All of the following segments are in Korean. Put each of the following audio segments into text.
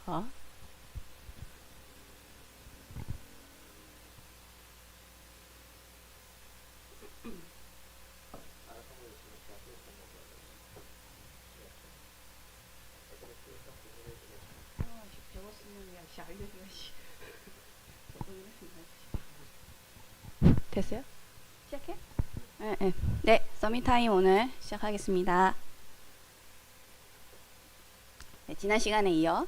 어? 됐어요? 시작해? 네, 네. 네, 서밋타임 오늘 시작하겠습니다. 네, 지난 시간에 이어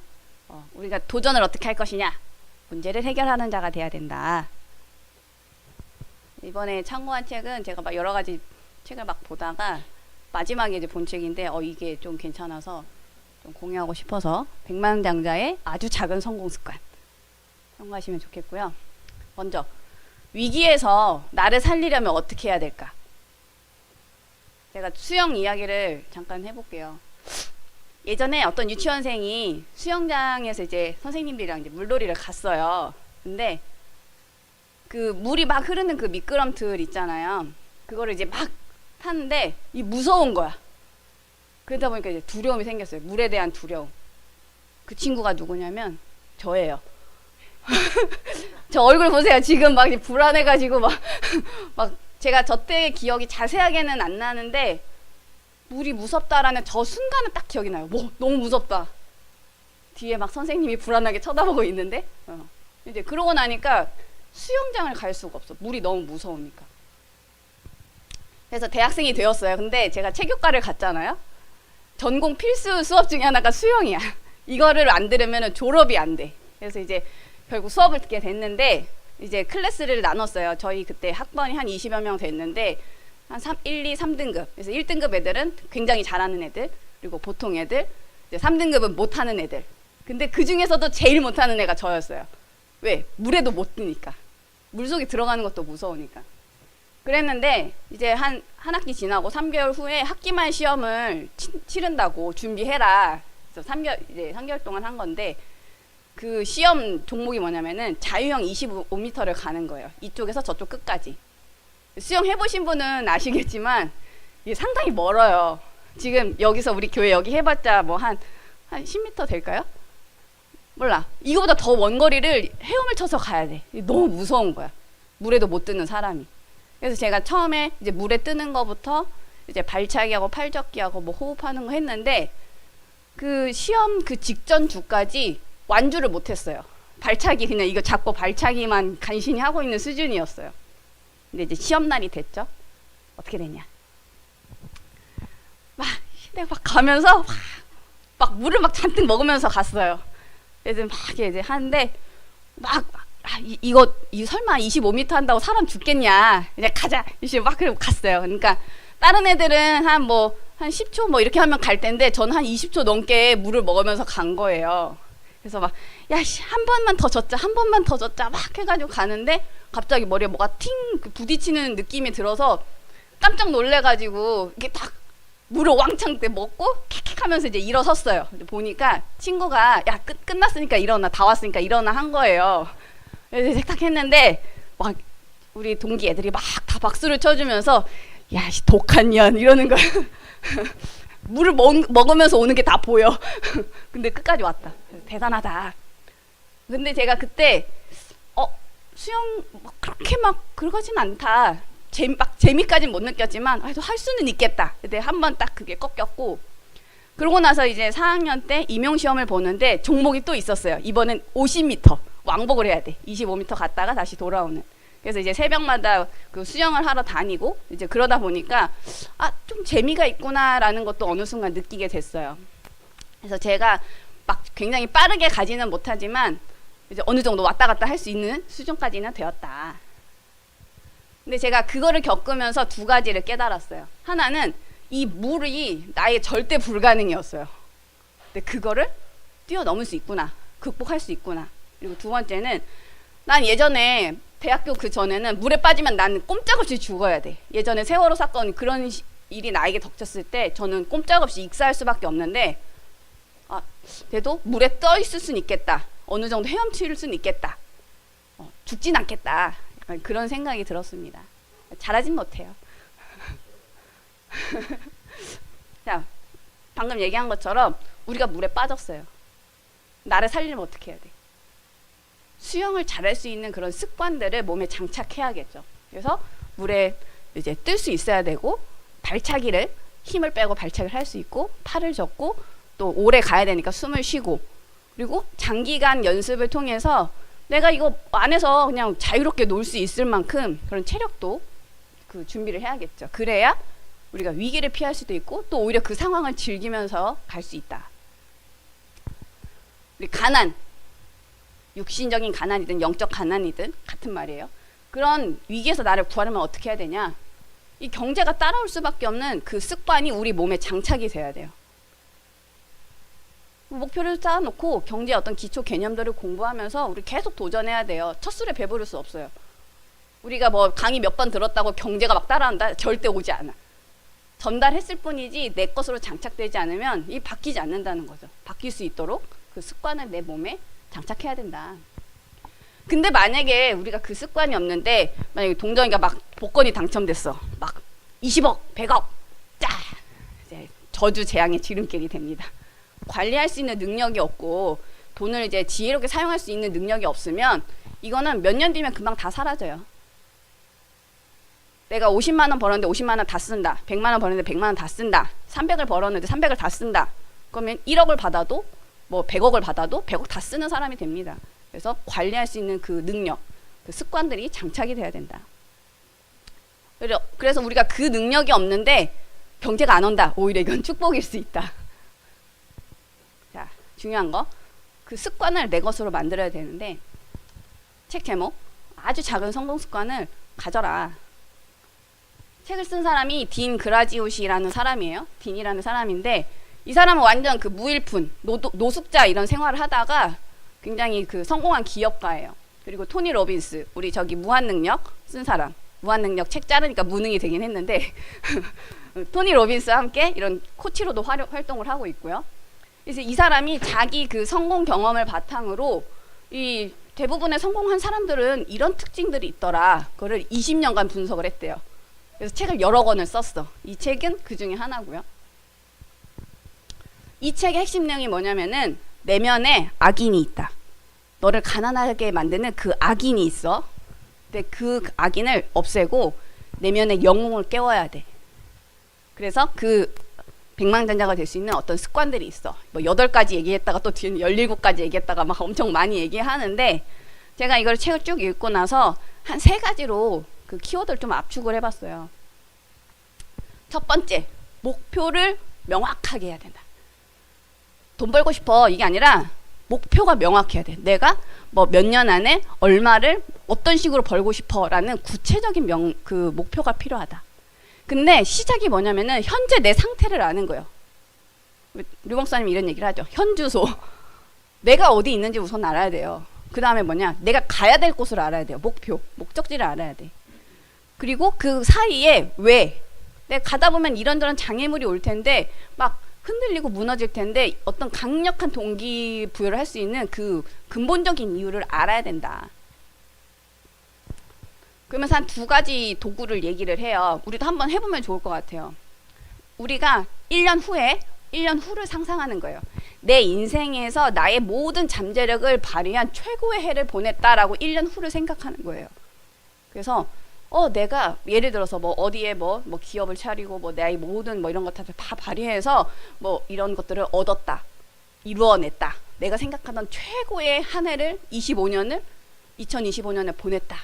우리가 도전을 어떻게 할 것이냐, 문제를 해결하는 자가 돼야 된다. 이번에 참고한 책은 제가 막 여러 가지 책을 막 보다가 마지막에 이제 본 책인데 이게 좀 괜찮아서 좀 공유하고 싶어서 백만장자의 아주 작은 성공 습관 참고하시면 좋겠고요. 먼저 위기에서 나를 살리려면 어떻게 해야 될까? 제가 수영 이야기를 잠깐 해볼게요. 예전에 어떤 유치원생이 수영장에서 이제 선생님들이랑 이제 물놀이를 갔어요. 근데 그 물이 막 흐르는 그 미끄럼틀 있잖아요. 그거를 이제 막 타는데 이 무서운 거야. 그러다 보니까 이제 두려움이 생겼어요. 물에 대한 두려움. 그 친구가 누구냐면 저예요. 저 얼굴 보세요. 지금 막 불안해가지고 막 제가 저 때의 기억이 자세하게는 안 나는데 물이 무섭다라는 저 순간은 딱 기억이 나요. 너무 무섭다. 뒤에 막 선생님이 불안하게 쳐다보고 있는데 이제 그러고 나니까 수영장을 갈 수가 없어. 물이 너무 무서우니까. 그래서 대학생이 되었어요. 근데 제가 체육과를 갔잖아요. 전공 필수 수업 중에 하나가 수영이야. 이거를 안 들으면 졸업이 안 돼. 그래서 이제 결국 수업을 듣게 됐는데 이제 클래스를 나눴어요. 저희 그때 학번이 한 20여 명 됐는데 한 1, 2, 3등급. 그래서 1등급 애들은 굉장히 잘하는 애들, 그리고 보통 애들, 이제 3등급은 못하는 애들. 근데 그 중에서도 제일 못하는 애가 저였어요. 왜? 물에도 못 드니까. 물속에 들어가는 것도 무서우니까. 그랬는데 이제 한 학기 지나고 3개월 후에 학기말 시험을 치른다고 준비해라. 그래서 3개월 동안 한 건데 그 시험 종목이 뭐냐면은 자유형 25m를 가는 거예요. 이쪽에서 저쪽 끝까지. 수영 해보신 분은 아시겠지만 이게 상당히 멀어요. 지금 여기서 우리 교회 여기 해봤자 뭐 한 10m 될까요? 몰라. 이거보다 더 먼 거리를 헤엄을 쳐서 가야 돼. 너무 무서운 거야. 물에도 못 뜨는 사람이. 그래서 제가 처음에 이제 물에 뜨는 거부터 이제 발차기하고 팔젓기하고 뭐 호흡하는 거 했는데 그 시험 그 직전 주까지 완주를 못했어요. 발차기 그냥 이거 잡고 발차기만 간신히 하고 있는 수준이었어요. 근데 이제 시험 날이 됐죠. 어떻게 됐냐? 막 가면서 막 물을 막 잔뜩 먹으면서 갔어요. 그래서 막 이제 하는데 이거 설마 25m 한다고 사람 죽겠냐? 이제 가자. 이제 막 그러고 갔어요. 그러니까 다른 애들은 한 10초 뭐 이렇게 하면 갈 텐데 저는 한 20초 넘게 물을 먹으면서 간 거예요. 그래서 한 번만 더 젓자, 한 번만 더 젓자 막 해가지고 가는데 갑자기 머리에 뭐가 팅 부딪히는 느낌이 들어서 깜짝 놀래가지고 이게 딱 물을 왕창 먹고 킥킥 하면서 이제 일어섰어요. 보니까 친구가 야 끝났으니까 일어나, 다 왔으니까 일어나 한 거예요. 그래서 딱 했는데 막 우리 동기 애들이 막 다 박수를 쳐주면서 야 독한 년 이러는 거야. 물을 먹으면서 오는 게 다 보여. 근데 끝까지 왔다. 대단하다. 근데 제가 그때 수영 그렇게 막 그러진 않다. 재미까지는 못 느꼈지만 할 수는 있겠다. 근데 한 번 딱 그게 꺾였고 그러고 나서 이제 4학년 때 임용시험을 보는데 종목이 또 있었어요. 이번엔 50m 왕복을 해야 돼. 25m 갔다가 다시 돌아오는. 그래서 이제 새벽마다 그 수영을 하러 다니고 이제 그러다 보니까 좀 재미가 있구나라는 것도 어느 순간 느끼게 됐어요. 그래서 제가 막 굉장히 빠르게 가지는 못하지만 이제 어느 정도 왔다 갔다 할 수 있는 수준까지는 되었다. 근데 제가 그거를 겪으면서 두 가지를 깨달았어요. 하나는 이 물이 나의 절대 불가능이었어요. 근데 그거를 뛰어넘을 수 있구나. 극복할 수 있구나. 그리고 두 번째는 난 예전에 대학교 그 전에는 물에 빠지면 나는 꼼짝없이 죽어야 돼. 예전에 세월호 사건 그런 일이 나에게 덮쳤을 때 저는 꼼짝없이 익사할 수밖에 없는데 그래도 물에 떠 있을 수는 있겠다. 어느 정도 헤엄칠 수는 있겠다. 죽진 않겠다. 약간 그런 생각이 들었습니다. 잘하진 못해요. 자, 방금 얘기한 것처럼 우리가 물에 빠졌어요. 나를 살리려면 어떻게 해야 돼? 수영을 잘할 수 있는 그런 습관들을 몸에 장착해야겠죠. 그래서 물에 이제 뜰 수 있어야 되고, 발차기를 힘을 빼고 발차기를 할 수 있고, 팔을 젓고, 또 오래 가야 되니까 숨을 쉬고, 그리고 장기간 연습을 통해서 내가 이거 안에서 그냥 자유롭게 놀 수 있을 만큼 그런 체력도 그 준비를 해야겠죠. 그래야 우리가 위기를 피할 수도 있고, 또 오히려 그 상황을 즐기면서 갈 수 있다. 우리 가난, 육신적인 가난이든 영적 가난이든 같은 말이에요. 그런 위기에서 나를 구하려면 어떻게 해야 되냐? 이 경제가 따라올 수밖에 없는 그 습관이 우리 몸에 장착이 돼야 돼요. 목표를 쌓아놓고 경제의 어떤 기초 개념들을 공부하면서 우리 계속 도전해야 돼요. 첫 술에 배부를 수 없어요. 우리가 뭐 강의 몇 번 들었다고 경제가 막 따라온다? 절대 오지 않아. 전달했을 뿐이지 내 것으로 장착되지 않으면 이 바뀌지 않는다는 거죠. 바뀔 수 있도록 그 습관을 내 몸에 장착해야 된다. 근데 만약에 우리가 그 습관이 없는데, 만약에 동정이가 막 복권이 당첨됐어. 막 20억, 100억, 짜! 이제 저주 재앙의 지름길이 됩니다. 관리할 수 있는 능력이 없고, 돈을 이제 지혜롭게 사용할 수 있는 능력이 없으면, 이거는 몇 년 뒤면 금방 다 사라져요. 내가 50만 원 벌었는데 50만 원 다 쓴다. 100만 원 벌었는데 100만 원 다 쓴다. 300을 벌었는데 300을 다 쓴다. 그러면 1억을 받아도, 뭐 100억을 받아도 100억 다 쓰는 사람이 됩니다. 그래서 관리할 수 있는 그 능력, 그 습관들이 장착이 돼야 된다. 그래서 우리가 그 능력이 없는데 경제가 안 온다. 오히려 이건 축복일 수 있다. 자, 중요한 거. 그 습관을 내 것으로 만들어야 되는데, 책 제목, 아주 작은 성공 습관을 가져라. 책을 쓴 사람이 딘 그라지오시라는 사람이에요. 딘이라는 사람인데, 이 사람은 완전 그 무일푼, 노숙자 이런 생활을 하다가 굉장히 그 성공한 기업가예요. 그리고 토니 로빈스, 우리 저기 무한능력 쓴 사람. 무한능력 책 자르니까 무능이 되긴 했는데 토니 로빈스와 함께 이런 코치로도 활동을 하고 있고요. 그래서 이 사람이 자기 그 성공 경험을 바탕으로 이 대부분의 성공한 사람들은 이런 특징들이 있더라. 그거를 20년간 분석을 했대요. 그래서 책을 여러 권을 썼어. 이 책은 그 중에 하나고요. 이 책의 핵심 내용이 뭐냐면은 내면에 악인이 있다. 너를 가난하게 만드는 그 악인이 있어. 근데 그 악인을 없애고 내면의 영웅을 깨워야 돼. 그래서 그 백만장자가 될 수 있는 어떤 습관들이 있어. 뭐 8가지 얘기했다가 또 뒤에 17가지 얘기했다가 막 엄청 많이 얘기하는데, 제가 이걸 책을 쭉 읽고 나서 한 3가지로 그 키워드를 좀 압축을 해봤어요. 첫 번째, 목표를 명확하게 해야 된다. 돈 벌고 싶어 이게 아니라 목표가 명확해야 돼. 내가 뭐 몇 년 안에 얼마를 어떤 식으로 벌고 싶어라는 구체적인 그 목표가 필요하다. 근데 시작이 뭐냐면은 현재 내 상태를 아는 거예요. 류봉사님이 이런 얘기를 하죠. 현주소. 내가 어디 있는지 우선 알아야 돼요. 그 다음에 뭐냐, 내가 가야 될 곳을 알아야 돼요. 목표, 목적지를 알아야 돼. 그리고 그 사이에 왜, 내가 가다 보면 이런저런 장애물이 올 텐데 막 흔들리고 무너질 텐데 어떤 강력한 동기부여를 할 수 있는 그 근본적인 이유를 알아야 된다. 그러면서 한 2가지 도구를 얘기를 해요. 우리도 한번 해보면 좋을 것 같아요. 우리가 1년 후를 상상하는 거예요. 내 인생에서 나의 모든 잠재력을 발휘한 최고의 해를 보냈다라고 1년 후를 생각하는 거예요. 그래서 내가 예를 들어서 뭐 어디에 뭐 기업을 차리고 뭐 나의 모든 뭐 이런 것들 다 발휘해서 뭐 이런 것들을 얻었다, 이루어냈다. 내가 생각하던 최고의 한 해를 2025년을 보냈다.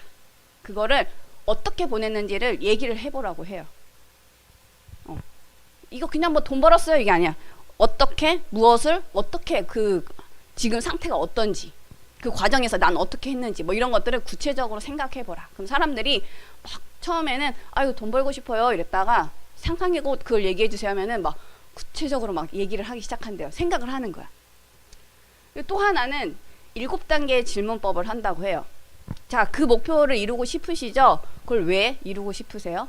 그거를 어떻게 보냈는지를 얘기를 해보라고 해요. 이거 그냥 뭐 돈 벌었어요 이게 아니야. 어떻게, 무엇을, 어떻게 그 지금 상태가 어떤지, 그 과정에서 난 어떻게 했는지 뭐 이런 것들을 구체적으로 생각해보라. 그럼 사람들이 막 처음에는 아유 돈 벌고 싶어요 이랬다가 상상해고 그걸 얘기해주세요 하면은 막 구체적으로 막 얘기를 하기 시작한대요. 생각을 하는 거야. 또 하나는 7단계의 질문법을 한다고 해요. 자, 그 목표를 이루고 싶으시죠? 그걸 왜 이루고 싶으세요?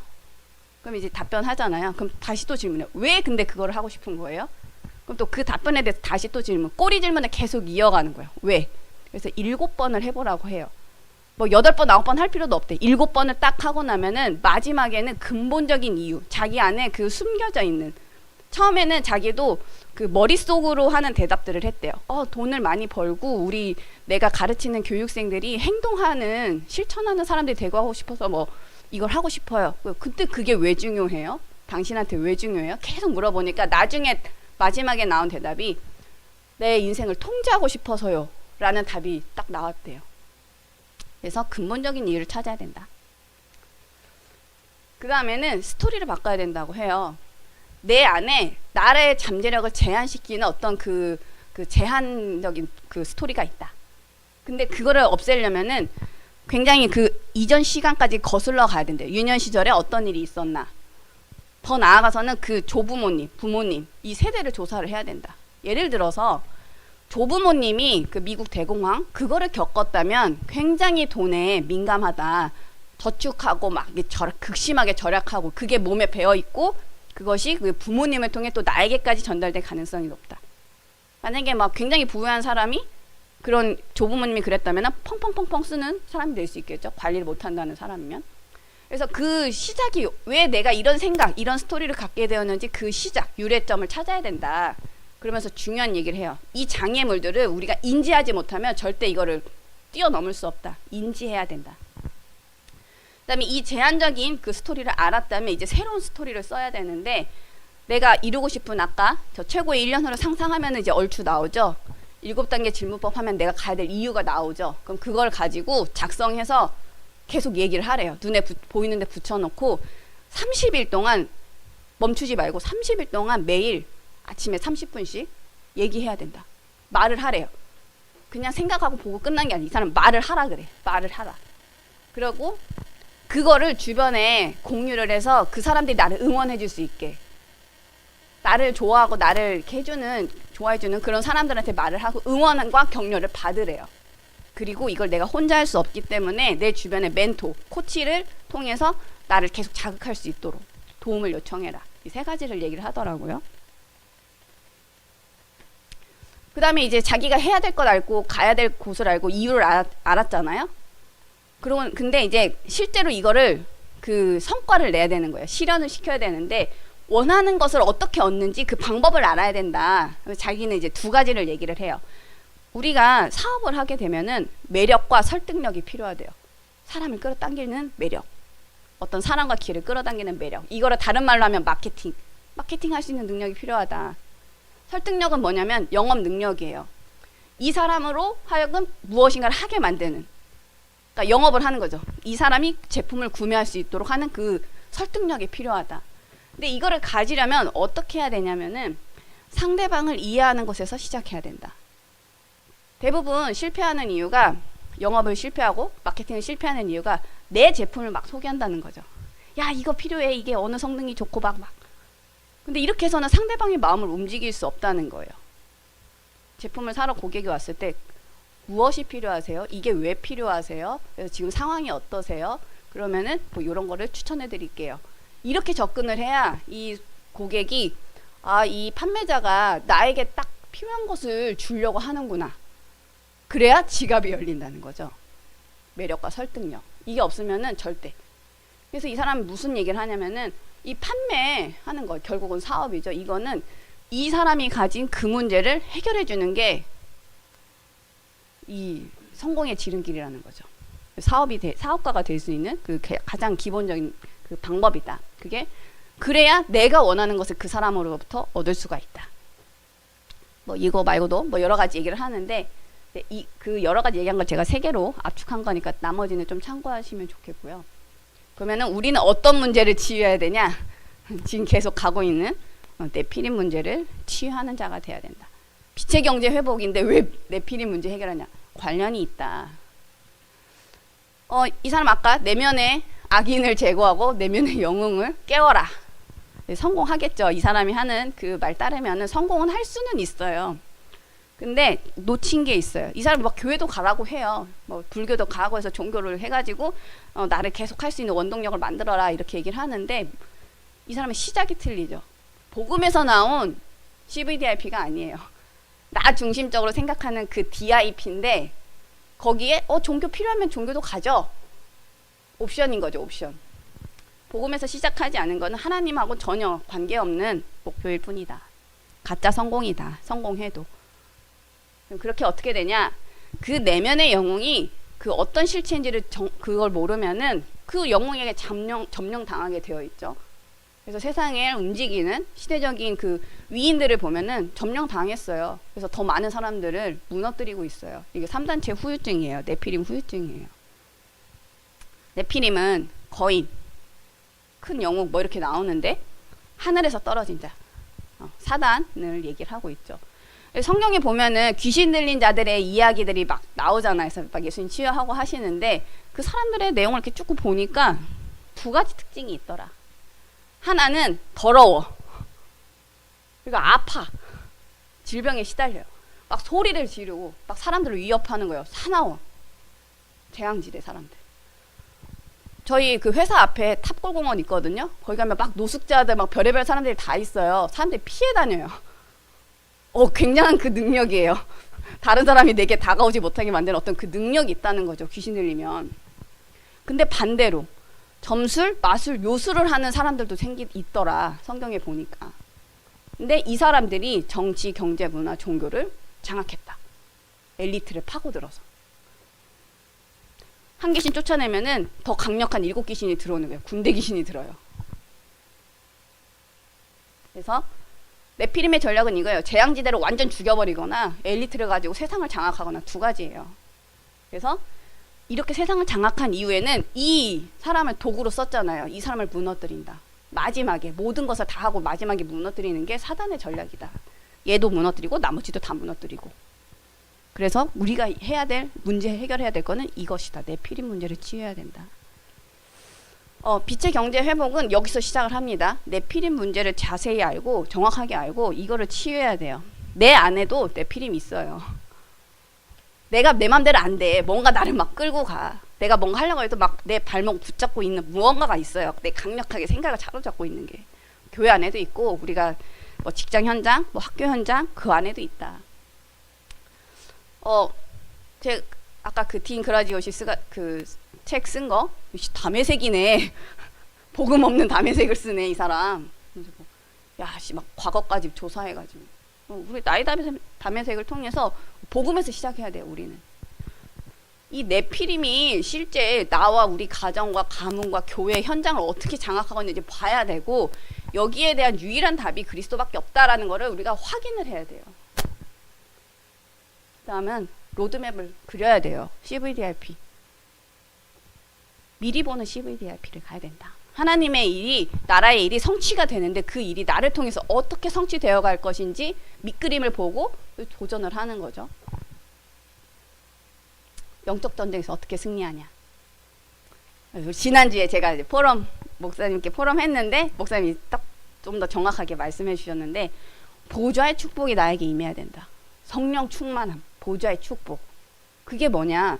그럼 이제 답변하잖아요. 그럼 다시 또 질문해요. 왜 근데 그걸 하고 싶은 거예요? 그럼 또 그 답변에 대해서 다시 또 질문. 꼬리 질문을 계속 이어가는 거예요. 왜? 그래서 7번을 해보라고 해요. 뭐 8번, 9번 할 필요도 없대. 7번을 딱 하고 나면은 마지막에는 근본적인 이유, 자기 안에 그 숨겨져 있는, 처음에는 자기도 그 머릿속으로 하는 대답들을 했대요. 돈을 많이 벌고 내가 가르치는 교육생들이 행동하는 실천하는 사람들이 되고 하고 싶어서 뭐 이걸 하고 싶어요. 근데 그게 왜 중요해요? 당신한테 왜 중요해요? 계속 물어보니까 나중에 마지막에 나온 대답이 내 인생을 통제하고 싶어서요 라는 답이 딱 나왔대요. 그래서 근본적인 이유를 찾아야 된다. 그 다음에는 스토리를 바꿔야 된다고 해요. 내 안에 나의 잠재력을 제한시키는 어떤 그 제한적인 그 스토리가 있다. 근데 그거를 없애려면은 굉장히 그 이전 시간까지 거슬러 가야 된대요. 유년 시절에 어떤 일이 있었나. 더 나아가서는 그 조부모님, 부모님 이 세대를 조사를 해야 된다. 예를 들어서 조부모님이 그 미국 대공황 그거를 겪었다면 굉장히 돈에 민감하다. 저축하고 막 극심하게 절약하고 그게 몸에 배어 있고 그것이 그 부모님을 통해 또 나에게까지 전달될 가능성이 높다. 만약에 막 굉장히 부유한 사람이 그런 조부모님이 그랬다면 펑펑펑펑 쓰는 사람이 될 수 있겠죠. 관리를 못한다는 사람이면. 그래서 그 시작이 왜 내가 이런 생각, 이런 스토리를 갖게 되었는지 그 시작, 유래점을 찾아야 된다. 그러면서 중요한 얘기를 해요. 이 장애물들을 우리가 인지하지 못하면 절대 이거를 뛰어넘을 수 없다. 인지해야 된다. 그다음에 이 제한적인 그 스토리를 알았다면 이제 새로운 스토리를 써야 되는데 내가 이루고 싶은 아까 저 최고의 1년으로 상상하면 이제 얼추 나오죠. 7단계 질문법 하면 내가 가야 될 이유가 나오죠. 그럼 그걸 가지고 작성해서 계속 얘기를 하래요. 눈에 보이는 데 붙여놓고 30일 동안 멈추지 말고 30일 동안 매일 아침에 30분씩 얘기해야 된다. 말을 하래요. 그냥 생각하고 보고 끝난 게 아니라 이 사람 말을 하라 그래. 말을 하라. 그리고 그거를 주변에 공유를 해서 그 사람들이 나를 응원해 줄 수 있게 나를 좋아하고 나를 이렇게 해주는 좋아해 주는 그런 사람들한테 말을 하고 응원과 격려를 받으래요. 그리고 이걸 내가 혼자 할 수 없기 때문에 내 주변에 멘토, 코치를 통해서 나를 계속 자극할 수 있도록 도움을 요청해라. 이 세 가지를 얘기를 하더라고요. 그 다음에 이제 자기가 해야 될 것 알고 가야 될 곳을 알고 이유를 알았잖아요. 근데 이제 실제로 이거를 그 성과를 내야 되는 거예요. 실현을 시켜야 되는데 원하는 것을 어떻게 얻는지 그 방법을 알아야 된다. 자기는 이제 2가지를 얘기를 해요. 우리가 사업을 하게 되면은 매력과 설득력이 필요하대요. 사람을 끌어당기는 매력. 어떤 사람과 기회를 끌어당기는 매력. 이거를 다른 말로 하면 마케팅 할 수 있는 능력이 필요하다. 설득력은 뭐냐면 영업 능력이에요. 이 사람으로 하여금 무엇인가를 하게 만드는, 그러니까 영업을 하는 거죠. 이 사람이 제품을 구매할 수 있도록 하는 그 설득력이 필요하다. 근데 이거를 가지려면 어떻게 해야 되냐면은 상대방을 이해하는 것에서 시작해야 된다. 대부분 실패하는 이유가, 영업을 실패하고 마케팅을 실패하는 이유가 내 제품을 막 소개한다는 거죠. 야, 이거 필요해. 이게 어느 성능이 좋고 막. 근데 이렇게 해서는 상대방의 마음을 움직일 수 없다는 거예요. 제품을 사러 고객이 왔을 때 무엇이 필요하세요? 이게 왜 필요하세요? 그래서 지금 상황이 어떠세요? 그러면은 뭐 이런 거를 추천해 드릴게요. 이렇게 접근을 해야 이 고객이 이 판매자가 나에게 딱 필요한 것을 주려고 하는구나. 그래야 지갑이 열린다는 거죠. 매력과 설득력. 이게 없으면은 절대. 그래서 이 사람이 무슨 얘기를 하냐면은 이 판매하는 거 결국은 사업이죠. 이거는 이 사람이 가진 그 문제를 해결해 주는 게 이 성공의 지름길이라는 거죠. 사업가가 될 수 있는 그 가장 기본적인 그 방법이다. 그래야 내가 원하는 것을 그 사람으로부터 얻을 수가 있다. 뭐 이거 말고도 뭐 여러 가지 얘기를 하는데 그 여러 가지 얘기한 걸 제가 3개로 압축한 거니까 나머지는 좀 참고하시면 좋겠고요. 그러면은 우리는 어떤 문제를 치유해야 되냐? 지금 계속 가고 있는 내피림 문제를 치유하는 자가 돼야 된다. 빛의 경제 회복인데 왜 내피림 문제 해결하냐? 관련이 있다. 이 사람 아까 내면의 악인을 제거하고 내면의 영웅을 깨워라. 네, 성공하겠죠. 이 사람이 하는 그 말 따르면은 성공은 할 수는 있어요. 근데 놓친 게 있어요. 이 사람이 막 교회도 가라고 해요. 뭐 불교도 가고 해서 종교를 해가지고 나를 계속 할 수 있는 원동력을 만들어라 이렇게 얘기를 하는데 이 사람의 시작이 틀리죠. 복음에서 나온 CVDIP가 아니에요. 나 중심적으로 생각하는 그 DIP인데 거기에 종교 필요하면 종교도 가죠. 옵션인 거죠. 옵션. 복음에서 시작하지 않은 거는 하나님하고 전혀 관계없는 목표일 뿐이다. 가짜 성공이다. 성공해도. 그렇게 어떻게 되냐? 그 내면의 영웅이 그 어떤 실체인지를 그걸 모르면은 그 영웅에게 점령 당하게 되어 있죠. 그래서 세상을 움직이는 시대적인 그 위인들을 보면은 점령 당했어요. 그래서 더 많은 사람들을 무너뜨리고 있어요. 이게 3단체 후유증이에요. 네피림 후유증이에요. 네피림은 거인, 큰 영웅 뭐 이렇게 나오는데 하늘에서 떨어진 자, 사단을 얘기를 하고 있죠. 성경에 보면은 귀신 들린 자들의 이야기들이 막 나오잖아요. 그래서 막 예수님 치유하고 하시는데 그 사람들의 내용을 이렇게 쭉 보니까 두 가지 특징이 있더라. 하나는 더러워. 그리고 아파. 질병에 시달려요. 막 소리를 지르고 막 사람들을 위협하는 거예요. 사나워. 재앙지대 사람들. 저희 그 회사 앞에 탑골공원 있거든요. 거기 가면 막 노숙자들 막 별의별 사람들이 다 있어요. 사람들이 피해 다녀요. 굉장한 그 능력이에요. 다른 사람이 내게 다가오지 못하게 만드는 어떤 그 능력이 있다는 거죠. 귀신 들리면. 근데 반대로 점술, 마술, 요술을 하는 사람들도 있더라. 성경에 보니까. 근데 이 사람들이 정치, 경제, 문화, 종교를 장악했다. 엘리트를 파고들어서. 한 귀신 쫓아내면은 더 강력한 7귀신이 들어오는 거예요. 군대 귀신이 들어요. 그래서 네피림의 전략은 이거예요. 재앙지대를 완전 죽여버리거나 엘리트를 가지고 세상을 장악하거나 두 가지예요. 그래서 이렇게 세상을 장악한 이후에는 이 사람을 도구로 썼잖아요. 이 사람을 무너뜨린다. 마지막에 모든 것을 다 하고 마지막에 무너뜨리는 게 사단의 전략이다. 얘도 무너뜨리고 나머지도 다 무너뜨리고. 그래서 우리가 해야 될 문제, 해결해야 될 거는 이것이다. 네피림 문제를 치유해야 된다. 빛의 경제 회복은 여기서 시작을 합니다. 네피림 문제를 자세히 알고 정확하게 알고 이거를 치유해야 돼요. 내 안에도 네피림이 있어요. 내가 내 맘대로 안 돼. 뭔가 나를 막 끌고 가. 내가 뭔가 하려고 해도 막 내 발목 붙잡고 있는 무언가가 있어요. 내 강력하게 생각을 사로잡고 있는 게. 교회 안에도 있고 우리가 뭐 직장 현장, 뭐 학교 현장 그 안에도 있다. 제 아까 그 딘 그라지오시스가 그 책 쓴 거 담에색이네. 복음 없는 담에색을 쓰네 이 사람. 야씨 막 과거까지 조사해가지고 우리 나이 담에색을 통해서 복음에서 시작해야 돼요. 우리는 이 네피림이 실제 나와 우리 가정과 가문과 교회 현장을 어떻게 장악하고 있는지 봐야 되고 여기에 대한 유일한 답이 그리스도밖에 없다라는 거를 우리가 확인을 해야 돼요. 그다음은 로드맵을 그려야 돼요. CVDRP. 미리 보는 CVDRP를 가야 된다. 하나님의 일이, 나라의 일이 성취가 되는데 그 일이 나를 통해서 어떻게 성취되어 갈 것인지 밑그림을 보고 도전을 하는 거죠. 영적 전쟁에서 어떻게 승리하냐. 지난주에 제가 이제 목사님께 포럼 했는데 목사님이 딱 좀 더 정확하게 말씀해 주셨는데 보좌의 축복이 나에게 임해야 된다. 성령 충만함, 보좌의 축복. 그게 뭐냐?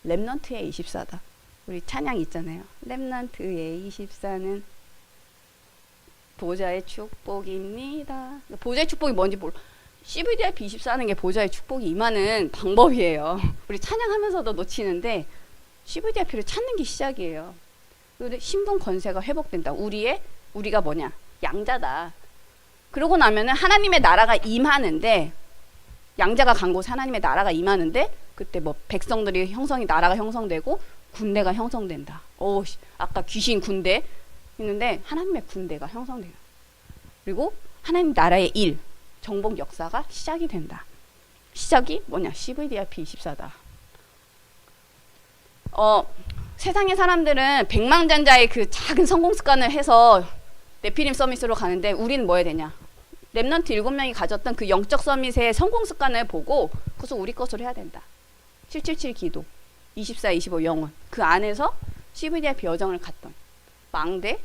렘넌트의 24다. 우리 찬양 있잖아요. 렘넌트의 24는 보좌의 축복입니다. 보좌의 축복이 뭔지 몰라. CVDRP 24는 게 보좌의 축복이 임하는 방법이에요. 우리 찬양하면서도 놓치는데 CVDRP를 찾는 게 시작이에요. 신분 권세가 회복된다. 우리가 뭐냐? 양자다. 그러고 나면은 하나님의 나라가 임하는데 양자가 간 곳에 하나님의 나라가 임하는데 그때 뭐 백성들이 나라가 형성되고 군대가 형성된다. 아까 귀신 군대 있는데 하나님의 군대가 형성돼요. 그리고 하나님 나라의 일, 정복 역사가 시작이 된다. 시작이 뭐냐? CVDRP 24다. 세상의 사람들은 백망장자의 그 작은 성공 습관을 해서 네피림 서밋으로 가는데 우리는 뭐 해야 되냐? 렘넌트 7명이 가졌던 그 영적 서밋의 성공 습관을 보고 그것을 우리 것으로 해야 된다. 777 기도, 24, 25 영혼. 그 안에서 CVDRP 여정을 갔던 망대,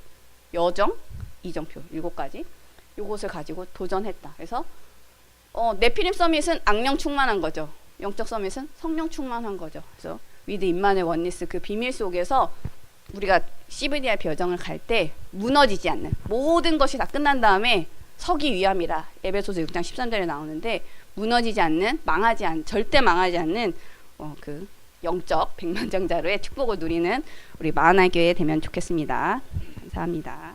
여정, 이정표 7가지 요것을 가지고 도전했다. 그래서 네피림 서밋은 악령 충만한 거죠. 영적 서밋은 성령 충만한 거죠. 그래서 위드 임마누엘 원니스 그 비밀 속에서 우리가 CVDRP 여정을 갈 때 무너지지 않는 모든 것이 다 끝난 다음에 서기 위함이라 에베소서 6장 13절에 나오는데 무너지지 않는 절대 망하지 않는 그 영적 백만장자로의 축복을 누리는 우리 마하나의 교회 되면 좋겠습니다. 감사합니다.